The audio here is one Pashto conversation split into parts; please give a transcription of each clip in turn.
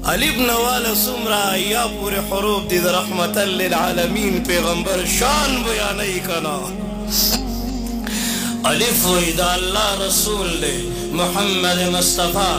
الف نواله څومره یا پورې حروف دي د رحمتا للعالمین پیغمبر شان بیانوي کنا الف وی دا الله رسول دی محمد مصطفی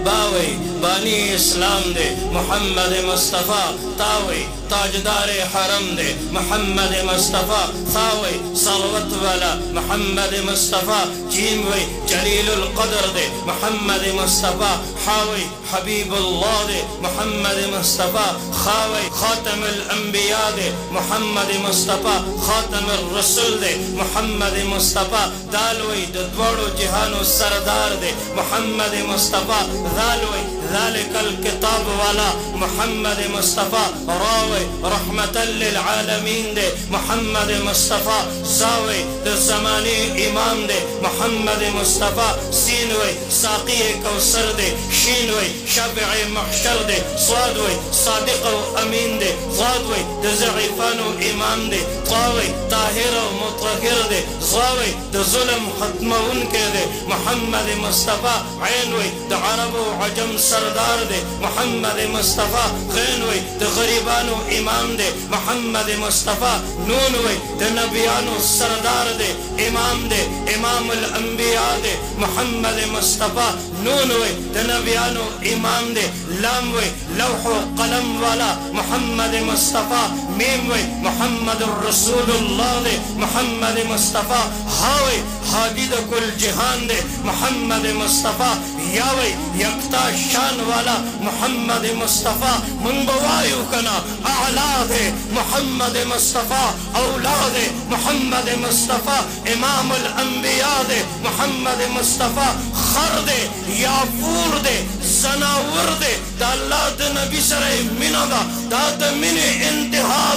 باوی بانی اسلام دے محمد مصطفی تاوی تاجدار حرم دے محمد مصطفی ثاوی ثروت والا محمد مصطفی جیم وی جلیل القدر دے محمد مصطفی حاوی حبیب اللہ دے محمد مصطفی خاوی خاتم الانبیاء دے محمد مصطفی خاتم الرسول دے محمد مصطفی دالوی دوڑو جہانو سردار دے محمد مصطفی ذالوی ذلك الكتاب والا محمد مصطفی راوی رحمتا للعالمین دے محمد مصطفی زاوی در زمانی امام دے محمد مصطفی سینوی ساقی کوثر دے شینوی شفع محشر دے صادوی صادق و امین دے ضادوی در ضعیفان و امام دے طاوی طاہر و مطهر دے ضاوی در ظلم ختمون کے دے محمد مصطفی عینوی در عرب و عجم سردار دے محمد مصطفی غینوی در غریبان و امام دے محمد مصطفی نونوی در نبیان و سردار دے امام دے امام الانبیاء دے محمد مصطفی نونوی در نبیان و امام دے لاموی لوح و قلم والا محمد مصطفی میموی محمد رسول اللہ دے محمد مصطفی ہاوی ہادی دا کل جہان دے محمد مصطفی یاوی یکتا شان والا محمد مصطفی منبوائیو کنا اعلا دے محمد مصطفی اولاد محمد مصطفی امام الانبیاء دے محمد مصطفی خر دے یافور دے زناور دے دا اللہ دا نبی سر منا دا دا من انتہا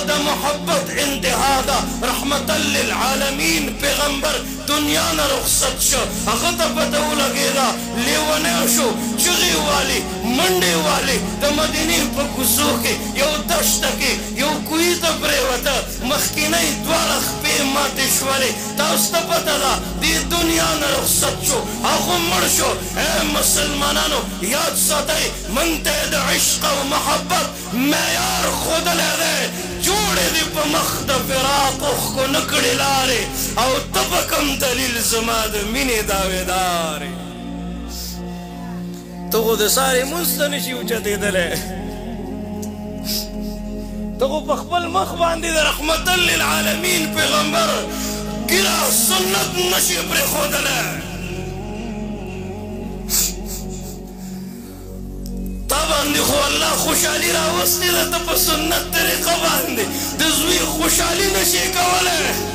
دا محبت انتہا دا رحمتا للعالمین پیغمبر دنیا نا رخصت شو اغتا پتاو لگے دا لیوانے شو چغی والی منڈے والی دا مدینی پا کسو کے یو دشتا کے یو کوئی تا پریوتا مخینی دوارخ پی ماتش والی تا استا پتا دا دی دنیا نا رخصت شو آخو مر شو اے مسلمانانو یاد ساتای منتے دا عشق و محبت میار خود لے دے جوڑے دی پا مخت فراق اخ کو نکڑی لارے او تبکم دلیل زماد منی داوے دارے تو خود سارے مستنشی اچھتے دلے تو خود پخبل مخ باندی در رحمتا للعالمین پیغمبر گرا سنت نشی پر خود لے باندې خو الله خوشحالي راوستې ده ته په سنت طریقه باندې د زوی خوشحالي نشې کولی